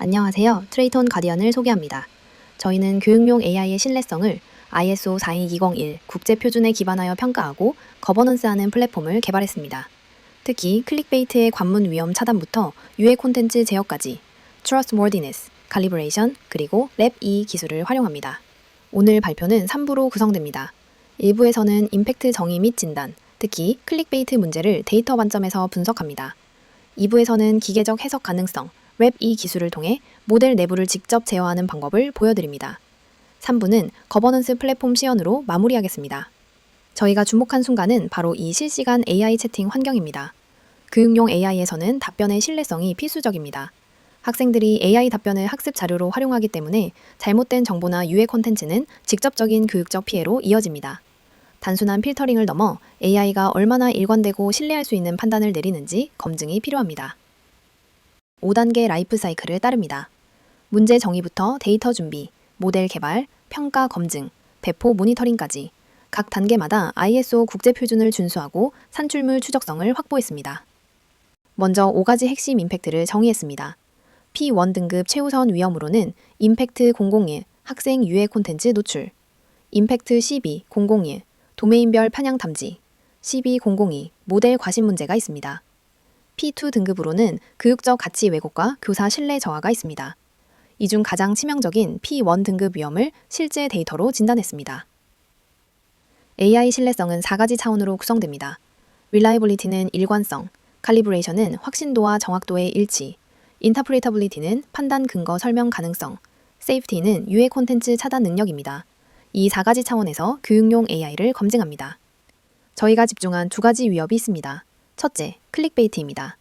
안녕하세요. 트레이톤 가디언을 소개합니다. 저희는 교육용 AI의 신뢰성을 ISO 42201 국제표준에 기반하여 평가하고 거버넌스하는 플랫폼을 개발했습니다. 특히 클릭베이트의 관문 위험 차단부터 유해 콘텐츠 제어까지 Trustworthiness, Calibration, 그리고 Lab2 기술을 활용합니다. 오늘 발표는 3부로 구성됩니다. 1부에서는 임팩트 정의 및 진단, 특히 클릭베이트 문제를 데이터 관점에서 분석합니다. 2부에서는 기계적 해석 가능성, Lab2 기술을 통해 모델 내부를 직접 제어하는 방법을 보여드립니다. 3부는 거버넌스 플랫폼 시연으로 마무리하겠습니다. 저희가 주목한 순간은 바로 이 실시간 AI 채팅 환경입니다. 교육용 AI에서는 답변의 신뢰성이 필수적입니다. 학생들이 AI 답변을 학습 자료로 활용하기 때문에 잘못된 정보나 유해 콘텐츠는 직접적인 교육적 피해로 이어집니다. 단순한 필터링을 넘어 AI가 얼마나 일관되고 신뢰할 수 있는 판단을 내리는지 검증이 필요합니다. 5단계 라이프 사이클을 따릅니다. 문제 정의부터 데이터 준비, 모델 개발, 평가 검증, 배포 모니터링까지 각 단계마다 ISO 국제표준을 준수하고 산출물 추적성을 확보했습니다. 먼저 5가지 핵심 임팩트를 정의했습니다. P1 등급 최우선 위험으로는 임팩트 001 학생 유해 콘텐츠 노출, 임팩트 12 001 도메인별 편향 탐지, 12002 모델 과신 문제가 있습니다. P2 등급으로는 교육적 가치 왜곡과 교사 신뢰 저하가 있습니다. 이 중 가장 치명적인 P1 등급 위험을 실제 데이터로 진단했습니다. AI 신뢰성은 4가지 차원으로 구성됩니다. Reliability는 일관성, Calibration은 확신도와 정확도의 일치, Interpretability는 판단 근거 설명 가능성, Safety는 유해 콘텐츠 차단 능력입니다. 이 4가지 차원에서 교육용 AI를 검증합니다. 저희가 집중한 2가지 위협이 있습니다. 첫째, 클릭베이트입니다.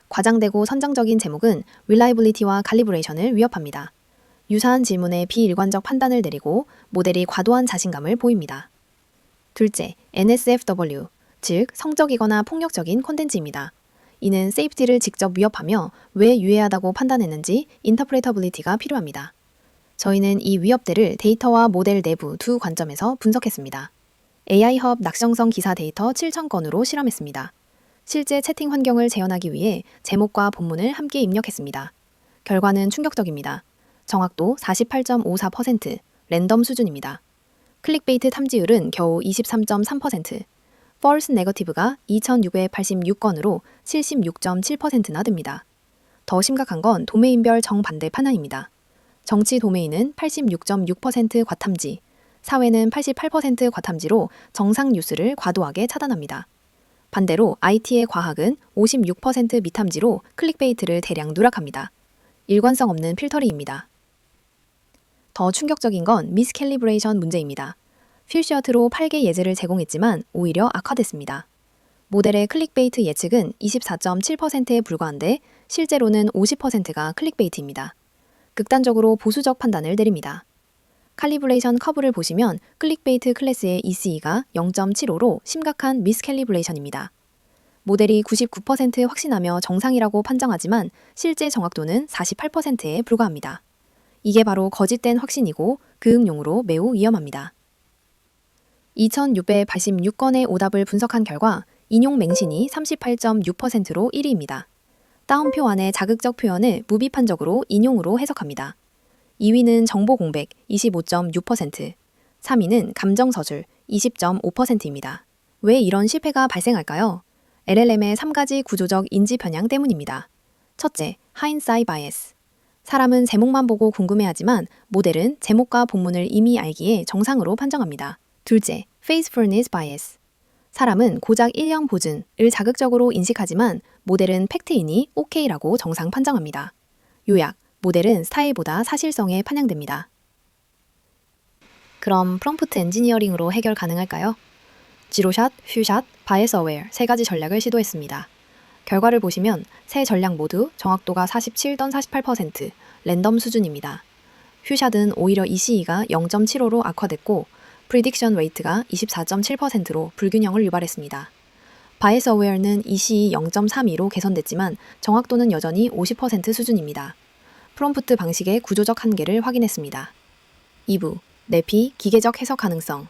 과장되고 선정적인 제목은 Reliability와 Calibration을 위협합니다. 유사한 질문에 비일관적 판단을 내리고 모델이 과도한 자신감을 보입니다. 둘째, NSFW, 즉 성적이거나 폭력적인 콘텐츠입니다. 이는 세이프티를 직접 위협하며 왜 유해하다고 판단했는지 인터프레터빌리티가 필요합니다. 저희는 이 위협들을 데이터와 모델 내부 두 관점에서 분석했습니다. AI헙 낙성성 기사 데이터 7,000건으로 실험했습니다. 실제 채팅 환경을 재현하기 위해 제목과 본문을 함께 입력했습니다. 결과는 충격적입니다. 정확도 48.54%, 랜덤 수준입니다. 클릭베이트 탐지율은 겨우 23.3%, false negative가 2,686건으로 76.7%나 됩니다. 더 심각한 건 도메인별 정반대 판단입니다. 정치 도메인은 86.6% 과탐지, 사회는 88% 과탐지로 정상 뉴스를 과도하게 차단합니다. 반대로 IT의 과학은 56% 미탐지로 클릭베이트를 대량 누락합니다. 일관성 없는 필터링입니다. 더 충격적인 건 미스캘리브레이션 문제입니다. 퓨시어트로 8개 예제를 제공했지만 오히려 악화됐습니다. 모델의 클릭베이트 예측은 24.7%에 불과한데 실제로는 50%가 클릭베이트입니다. 극단적으로 보수적 판단을 내립니다. 칼리브레이션 커브를 보시면 클릭베이트 클래스의 ECE가 0.75로 심각한 미스캘리브레이션입니다. 모델이 99% 확신하며 정상이라고 판정하지만 실제 정확도는 48%에 불과합니다. 이게 바로 거짓된 확신이고 교육용으로 매우 위험합니다. 2,686건의 오답을 분석한 결과 인용 맹신이 38.6%로 1위입니다. 따옴표 안에 자극적 표현을 무비판적으로 인용으로 해석합니다. 2위는 정보 공백 25.6%, 3위는 감정 서술 20.5%입니다. 왜 이런 실패가 발생할까요? LLM의 3가지 구조적 인지 편향 때문입니다. 첫째, hindsight bias. 사람은 제목만 보고 궁금해하지만 모델은 제목과 본문을 이미 알기에 정상으로 판정합니다. 둘째, faithfulness bias. 사람은 고작 일형 보증을 자극적으로 인식하지만 모델은 팩트이니 OK라고 정상 판정합니다. 요약, 모델은 스타일보다 사실성에 편향됩니다. 그럼 프롬프트 엔지니어링으로 해결 가능할까요? 지로샷, 퓨샷, 바이애스 어웨어 3가지 전략을 시도했습니다. 결과를 보시면 세 전략 모두 정확도가 47 던 48%, 랜덤 수준입니다. 퓨샷은 오히려 ECE가 0.75로 악화됐고 프리딕션 웨이트가 24.7%로 불균형을 유발했습니다. 바이애스 어웨어는 ECE 0.32로 개선됐지만 정확도는 여전히 50% 수준입니다. 프롬프트 방식의 구조적 한계를 확인했습니다. 2부, 내피 기계적 해석 가능성.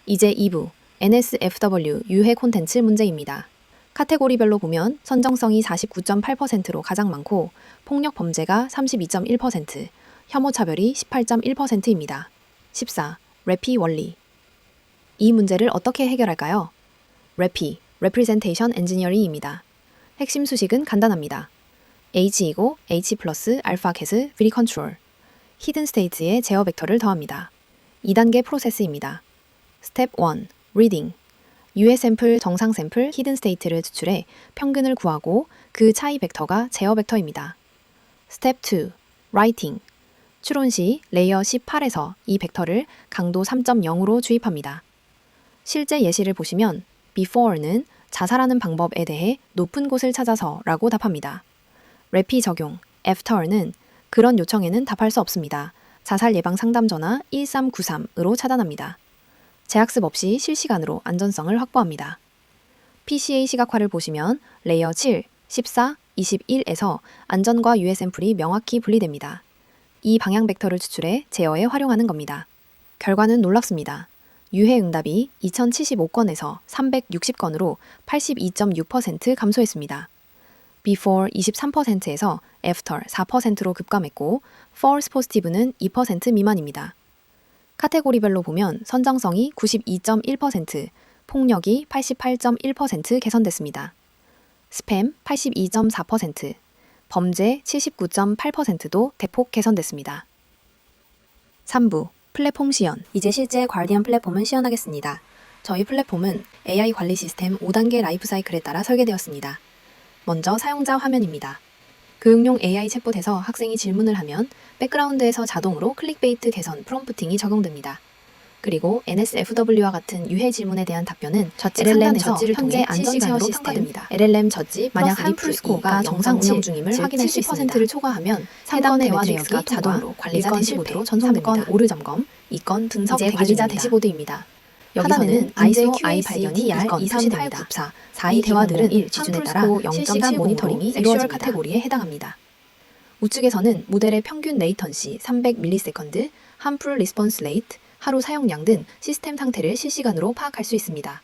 이제 2부, NSFW 유해 콘텐츠 문제입니다. 카테고리별로 보면 선정성이 49.8%로 가장 많고 폭력 범죄가 32.1%, 혐오 차별이 18.1%입니다. 14. 래피 원리. 이 문제를 어떻게 해결할까요? 래피, Representation Engineering입니다. 핵심 수식은 간단합니다. H이고 H 플러스 알파 캣스 V 컨트롤. 히든 스테이트에 제어 벡터를 더합니다. 2단계 프로세스입니다. 스텝 1. Reading. 유해 샘플, 정상 샘플, 히든 스테이트를 추출해 평균을 구하고 그 차이 벡터가 제어 벡터입니다. 스텝 2. Writing. 추론 시 레이어 18에서 이 벡터를 강도 3.0으로 주입합니다. 실제 예시를 보시면 before는 자살하는 방법에 대해 높은 곳을 찾아서 라고 답합니다. 래피 적용, after는 그런 요청에는 답할 수 없습니다. 자살 예방 상담 전화 1393으로 차단합니다. 재학습 없이 실시간으로 안전성을 확보합니다. PCA 시각화를 보시면 레이어 7, 14, 21에서 안전과 유해 샘플이 명확히 분리됩니다. 이 방향 벡터를 추출해 제어에 활용하는 겁니다. 결과는 놀랍습니다. 유해 응답이 2075건에서 360건으로 82.6% 감소했습니다. before 23%에서 after 4%로 급감했고 false positive는 2% 미만입니다. 카테고리별로 보면 선정성이 92.1%, 폭력이 88.1% 개선됐습니다. 스팸 82.4%, 범죄 79.8%도 대폭 개선됐습니다. 3부 플랫폼 시연. 이제 실제 과디언 플랫폼은 시연하겠습니다. 저희 플랫폼은 AI 관리 시스템 5단계 라이프 사이클에 따라 설계되었습니다. 먼저 사용자 화면입니다. 교육용 AI 챗봇에서 학생이 질문을 하면 백그라운드에서 자동으로 클릭베이트 개선 프롬프팅이 적용됩니다. 그리고 NSFW와 같은 유해 질문에 대한 답변은 저지 LLM 저지를 통해 안전시간으로 평가됩니다. LLM 저지 만약 한풀 스코어가 정상 운영 중임을 확인할 수 있습니다. 70%를 초과하면 해당 대화 내역이 자동으로 관리자 대시보드로 전송됩니다. 3건 오류 점검, 2건 분석 대기 관리자 대시보드입니다. 하단에는 ISO I 발견이 1건 이상 파일 굽사, 4이 대화들은 1 기준에 따라 실시간 모니터링이 이루어진 카테고리에 해당합니다. 우측에서는 모델의 평균 레이턴시 300ms, harmful response rate, 하루 사용량 등 시스템 상태를 실시간으로 파악할 수 있습니다.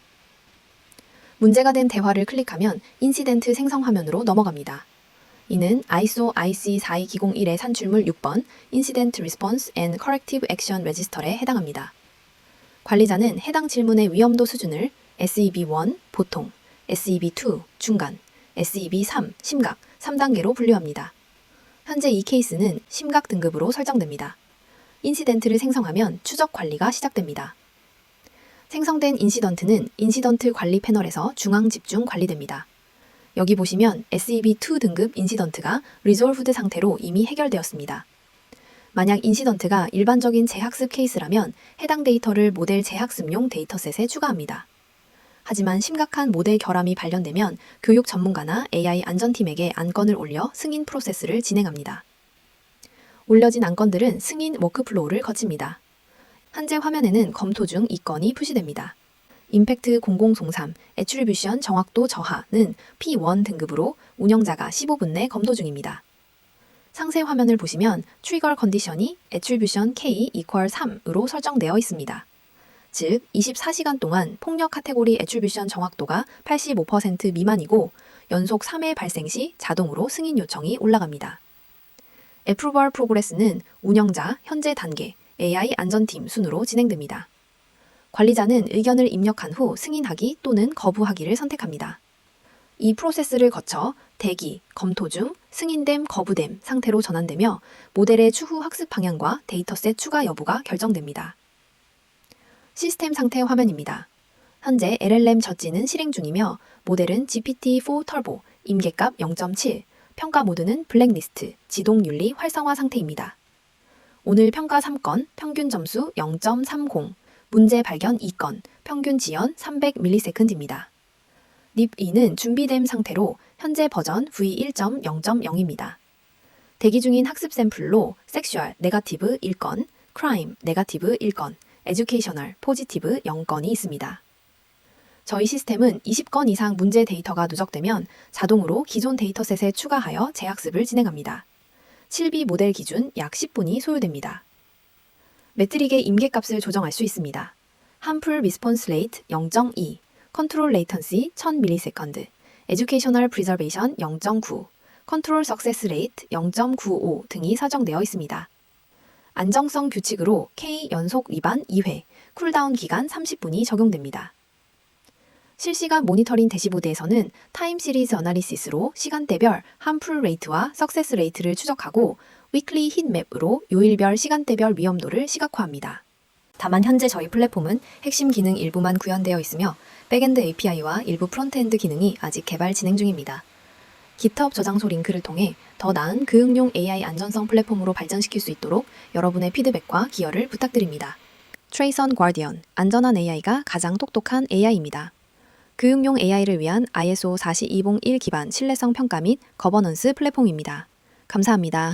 문제가 된 대화를 클릭하면 인시덴트 생성 화면으로 넘어갑니다. 이는 ISO IC 42001의 산출물 6번 Incident Response and Corrective Action Register에 해당합니다. 관리자는 해당 질문의 위험도 수준을 SEB1 보통, SEB2 중간, SEB3 심각 3단계로 분류합니다. 현재 이 케이스는 심각 등급으로 설정됩니다. 인시덴트를 생성하면 추적 관리가 시작됩니다. 생성된 인시던트는 인시던트 관리 패널에서 중앙 집중 관리됩니다. 여기 보시면 SEB2 등급 인시던트가 리졸브드 상태로 이미 해결되었습니다. 만약 인시던트가 일반적인 재학습 케이스라면 해당 데이터를 모델 재학습용 데이터셋에 추가합니다. 하지만 심각한 모델 결함이 발견되면 교육 전문가나 AI 안전팀에게 안건을 올려 승인 프로세스를 진행합니다. 올려진 안건들은 승인 워크플로우를 거칩니다. 현재 화면에는 검토 중 2건이 표시됩니다. 임팩트 0003, 애트리뷰션 정확도 저하는 P1 등급으로 운영자가 15분 내 검토 중입니다. 상세 화면을 보시면 트리거 컨디션이 애트리뷰션 K equal 3으로 설정되어 있습니다. 즉, 24시간 동안 폭력 카테고리 애트리뷰션 정확도가 85% 미만이고 연속 3회 발생 시 자동으로 승인 요청이 올라갑니다. 애프로벌 프로그레스는 운영자, 현재 단계, AI 안전팀 순으로 진행됩니다. 관리자는 의견을 입력한 후 승인하기 또는 거부하기를 선택합니다. 이 프로세스를 거쳐 대기, 검토 중, 승인됨, 거부됨 상태로 전환되며 모델의 추후 학습 방향과 데이터셋 추가 여부가 결정됩니다. 시스템 상태 화면입니다. 현재 LLM 저지는 실행 중이며 모델은 GPT-4 터보, 임계값 0.7, 평가 모드는 블랙리스트, 지동윤리 활성화 상태입니다. 오늘 평가 3건, 평균 점수 0.30, 문제 발견 2건, 평균 지연 300ms입니다. 립2는 준비됨 상태로 현재 버전 V1.0.0입니다. 대기 중인 학습 샘플로 섹슈얼 네거티브 1건, 크라임 네거티브 1건, 에듀케이셔널 포지티브 0건이 있습니다. 저희 시스템은 20건 이상 문제 데이터가 누적되면 자동으로 기존 데이터셋에 추가하여 재학습을 진행합니다. 7B 모델 기준 약 10분이 소요됩니다. 매트릭의 임계값을 조정할 수 있습니다. harmful response rate 0.2, control latency 1000ms, Educational Preservation 0.9, Control Success Rate 0.95 등이 사정되어 있습니다. 안정성 규칙으로 K 연속 위반 2회, 쿨다운 기간 30분이 적용됩니다. 실시간 모니터링 대시보드에서는 타임 시리즈 어나리시스로 시간대별 함풀 레이트와 석세스 레이트를 추적하고 위클리 힛맵으로 요일별 시간대별 위험도를 시각화합니다. 다만 현재 저희 플랫폼은 핵심 기능 일부만 구현되어 있으며 백엔드 API와 일부 프론트엔드 기능이 아직 개발 진행 중입니다. GitHub 저장소 링크를 통해 더 나은 교육용 AI 안전성 플랫폼으로 발전시킬 수 있도록 여러분의 피드백과 기여를 부탁드립니다. 트레이선 과디언, 안전한 AI가 가장 똑똑한 AI입니다. 교육용 AI를 위한 ISO 40201 기반 신뢰성 평가 및 거버넌스 플랫폼입니다. 감사합니다.